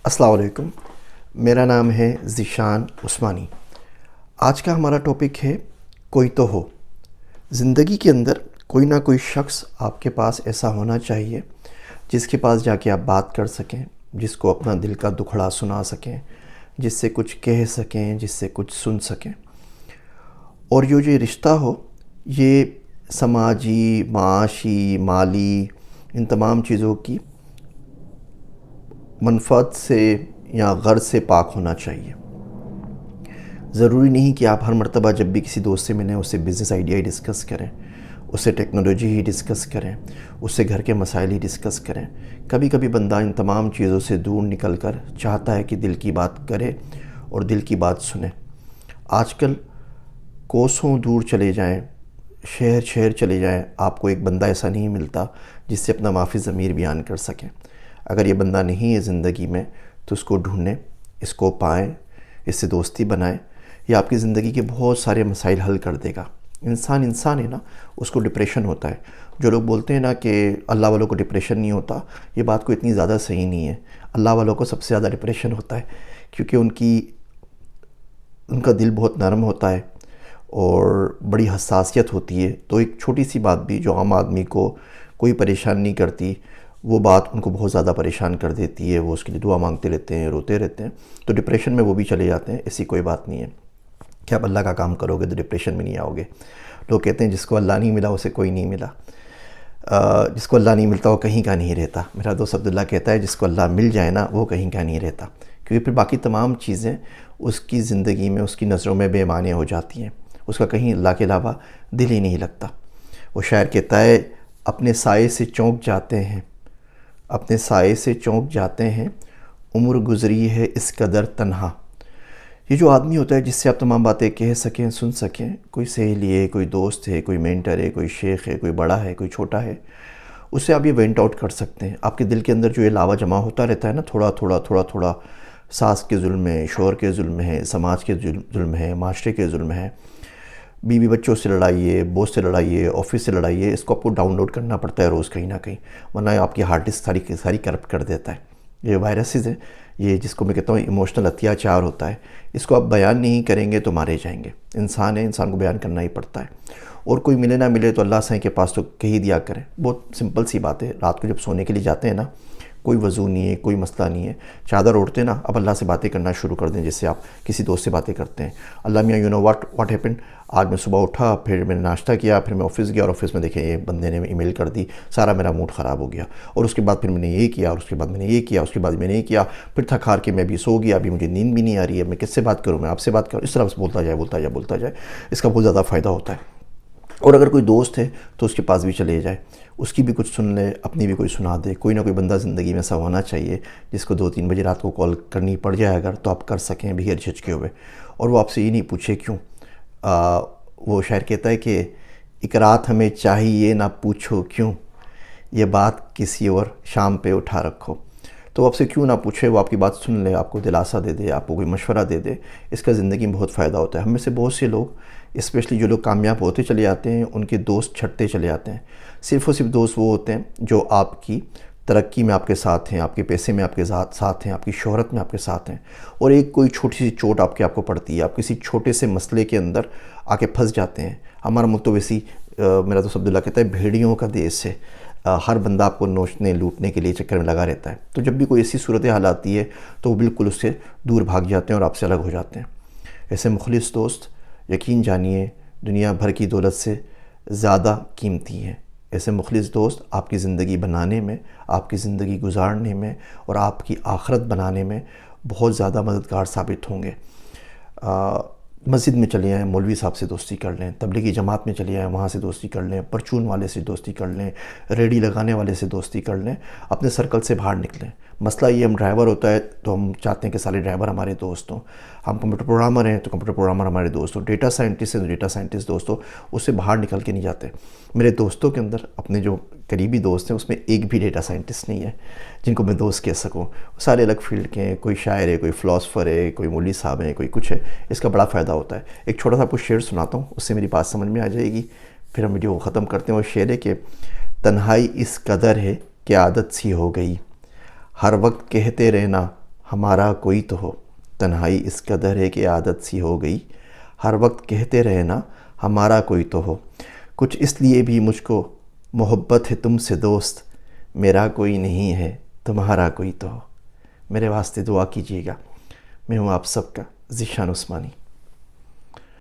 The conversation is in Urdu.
السلام علیکم، میرا نام ہے ذیشان عثمانی۔ آج کا ہمارا ٹاپک ہے کوئی تو ہو۔ زندگی کے اندر کوئی نہ کوئی شخص آپ کے پاس ایسا ہونا چاہیے جس کے پاس جا کے آپ بات کر سکیں، جس کو اپنا دل کا دکھڑا سنا سکیں، جس سے کچھ کہہ سکیں، جس سے کچھ سن سکیں۔ اور یہ رشتہ ہو، یہ سماجی، معاشی، مالی، ان تمام چیزوں کی منفعت سے یا غرض سے پاک ہونا چاہیے۔ ضروری نہیں کہ آپ ہر مرتبہ جب بھی کسی دوست سے ملیں اس سے بزنس آئیڈیا ہی ڈسکس کریں، اس سے ٹیکنالوجی ہی ڈسکس کریں، اس سے گھر کے مسائل ہی ڈسکس کریں۔ کبھی کبھی بندہ ان تمام چیزوں سے دور نکل کر چاہتا ہے کہ دل کی بات کرے اور دل کی بات سنے۔ آج کل کوسوں دور چلے جائیں، شہر شہر چلے جائیں، آپ کو ایک بندہ ایسا نہیں ملتا جس سے اپنا ما فی الضمیر بیان کر سکیں۔ اگر یہ بندہ نہیں ہے زندگی میں تو اس کو ڈھونڈیں، اس کو پائیں، اس سے دوستی بنائیں۔ یہ آپ کی زندگی کے بہت سارے مسائل حل کر دے گا۔ انسان ہے نا، اس کو ڈپریشن ہوتا ہے۔ جو لوگ بولتے ہیں نا کہ اللہ والوں کو ڈپریشن نہیں ہوتا، یہ بات کو اتنی زیادہ صحیح نہیں ہے۔ اللہ والوں کو سب سے زیادہ ڈپریشن ہوتا ہے، کیونکہ ان کا دل بہت نرم ہوتا ہے اور بڑی حساسیت ہوتی ہے۔ تو ایک چھوٹی سی بات بھی جو عام آدمی کو کوئی پریشان نہیں کرتی، وہ بات ان کو بہت زیادہ پریشان کر دیتی ہے۔ وہ اس کے لیے دعا مانگتے رہتے ہیں، روتے رہتے ہیں، تو ڈپریشن میں وہ بھی چلے جاتے ہیں۔ ایسی کوئی بات نہیں ہے کہ آپ اللہ کا کام کرو گے تو ڈپریشن میں نہیں آؤ گے۔ لوگ کہتے ہیں جس کو اللہ نہیں ملا اسے کوئی نہیں ملا۔ جس کو اللہ نہیں ملتا وہ کہیں کا نہیں رہتا۔ میرا دوست عبداللہ کہتا ہے جس کو اللہ مل جائے نا وہ کہیں کا نہیں رہتا، کیونکہ پھر باقی تمام چیزیں اس کی زندگی میں، اس کی نظروں میں بے معنی ہو جاتی ہیں۔ اس کا کہیں اللہ کے علاوہ دل ہی نہیں لگتا۔ وہ شاعر کہتا ہے اپنے سائے سے چونک جاتے ہیں، اپنے سائے سے چونک جاتے ہیں، عمر گزری ہے اس قدر تنہا۔ یہ جو آدمی ہوتا ہے جس سے آپ تمام باتیں کہہ سکیں، سن سکیں، کوئی سہیلی ہے، کوئی دوست ہے، کوئی مینٹر ہے، کوئی شیخ ہے، کوئی بڑا ہے، کوئی چھوٹا ہے، اس سے آپ یہ وینٹ آؤٹ کر سکتے ہیں۔ آپ کے دل کے اندر جو یہ لاوا جمع ہوتا رہتا ہے نا، تھوڑا تھوڑا تھوڑا تھوڑا، ساس کے ظلم ہے، شوہر کے ظلم ہے، سماج کے ظلم ہے، معاشرے کے ظلم ہے، بیوی بچوں سے لڑائی ہے، بوس سے لڑائی ہے، آفس سے لڑائی ہے، اس کو آپ کو ڈاؤن لوڈ کرنا پڑتا ہے روز کہیں نہ کہیں، ورنہ آپ کی ہارڈ ڈسک ساری کرپٹ کر دیتا ہے۔ یہ وائرسز ہیں، یہ جس کو میں کہتا ہوں ایموشنل اتیاچار ہوتا ہے، اس کو آپ بیان نہیں کریں گے تو مارے جائیں گے۔ انسان ہے، انسان کو بیان کرنا ہی پڑتا ہے۔ اور کوئی ملے نہ ملے تو اللہ سے کے پاس تو کہہ دیا کریں۔ بہت سمپل سی بات ہے۔ رات کو جب سونے کے لیے جاتے ہیں نا، کوئی وضو نہیں ہے، کوئی مسئلہ نہیں ہے، چادر اوڑھتے ہیں نا، اب اللہ سے باتیں کرنا شروع کر دیں جیسے آپ کسی دوست سے باتیں کرتے ہیں۔ اللہ میاں یو نو واٹ ہیپن، آج میں صبح اٹھا، پھر میں نے ناشتہ کیا، پھر میں آفس گیا اور آفس میں دیکھیں یہ بندے نے ای میل کر دی، سارا میرا موڈ خراب ہو گیا، اور اس کے بعد پھر میں نے یہ کیا، اور اس کے بعد میں نے یہ کیا، اس کے بعد میں نے یہ کیا، پھر تھک ہار کے میں بھی سو گیا، ابھی مجھے نیند بھی نہیں آ رہی ہے، میں کس سے بات کروں، میں آپ سے بات کروں، اس طرح سے بولتا جائے، اس کا بہت زیادہ فائدہ ہوتا ہے۔ اور اگر کوئی دوست ہے تو اس کے پاس بھی چلے جائے، اس کی بھی کچھ سن لے، اپنی بھی کوئی سنا دے۔ کوئی نہ کوئی بندہ زندگی میں ایسا ہونا چاہیے جس کو 2-3 بجے رات کو کال کرنی پڑ جائے اگر، تو آپ کر سکیں بغیر جھجکے ہوئے، اور وہ آپ سے یہ نہیں پوچھے کیوں۔ وہ شاعر کہتا ہے کہ ایک رات ہمیں چاہیے نہ پوچھو کیوں، یہ بات کسی اور شام پہ اٹھا رکھو۔ تو وہ آپ سے کیوں نہ پوچھے، وہ آپ کی بات سن لے، آپ کو دلاسا دے دے، آپ کو کوئی مشورہ دے دے، اس کا زندگی میں بہت فائدہ ہوتا ہے۔ ہم میں سے بہت سے لوگ، اسپیشلی جو لوگ کامیاب ہوتے چلے جاتے ہیں، ان کے دوست چھٹتے چلے جاتے ہیں۔ صرف اور صرف دوست وہ ہوتے ہیں جو آپ کی ترقی میں آپ کے ساتھ ہیں، آپ کے پیسے میں آپ کے ساتھ ہیں، آپ کی شہرت میں آپ کے ساتھ ہیں، اور ایک کوئی چھوٹی سی چوٹ آپ کو پڑتی ہے، آپ کسی چھوٹے سے مسئلے کے اندر آ کے پھنس جاتے ہیں۔ ہمارا ملک تو ویسی، میرا دوست عبداللہ کہتا ہے بھیڑیوں کا دیش ہے، ہر بندہ آپ کو نوچنے لوٹنے کے لیے چکر میں لگا رہتا ہے۔ تو جب بھی کوئی ایسی صورتحال آتی ہے تو وہ بالکل اس سے دور بھاگ جاتے ہیں اور آپ سے الگ ہو جاتے ہیں۔ ایسے مخلص دوست یقین جانیے دنیا بھر کی دولت سے زیادہ قیمتی ہیں۔ ایسے مخلص دوست آپ کی زندگی بنانے میں، آپ کی زندگی گزارنے میں اور آپ کی آخرت بنانے میں بہت زیادہ مددگار ثابت ہوں گے۔ مسجد میں چلے آئیں، مولوی صاحب سے دوستی کر لیں، تبلیغی جماعت میں چلے آئیں، وہاں سے دوستی کر لیں، پرچون والے سے دوستی کر لیں، ریڈی لگانے والے سے دوستی کر لیں، اپنے سرکل سے باہر نکلیں۔ مسئلہ یہ ہم ڈرائیور ہوتا ہے تو ہم چاہتے ہیں کہ سارے ڈرائیور ہمارے دوست ہوں، ہم کمپیوٹر پروگرامر ہیں تو کمپیوٹر پروگرامر ہمارے دوست ہوں، ڈیٹا سائنٹسٹ ہیں تو ڈیٹا سائنٹسٹ دوست ہو، اس سے باہر نکل کے نہیں جاتے۔ میرے دوستوں کے اندر اپنے جو قریبی دوست ہیں اس میں ایک بھی ڈیٹا سائنٹسٹ نہیں ہے جن کو میں دوست کہہ سکوں۔ سارے الگ فیلڈ کے ہیں، کوئی شاعر ہے، کوئی فلاسفر ہے، کوئی مولوی صاحب ہیں، کوئی کچھ ہے۔ اس کا بڑا فائدہ ہوتا ہے۔ ایک چھوٹا سا آپ کو شعر سناتا ہوں، اس سے میری بات سمجھ میں آ جائے گی، پھر ہم ویڈیو کو ختم کرتے ہیں۔ وہ شعر ہے کہ تنہائی اس قدر ہے کہ عادت سی ہو گئی، ہر وقت کہتے رہنا ہمارا کوئی تو ہو، تنہائی اس قدر ہے کہ عادت سی ہو گئی، ہر وقت کہتے رہنا ہمارا کوئی تو ہو، کچھ اس لیے بھی مجھ کو محبت ہے تم سے دوست، میرا کوئی نہیں ہے تمہارا کوئی تو ہو۔ میرے واسطے دعا کیجیے گا۔ میں ہوں آپ سب کا ذیشان عثمانی۔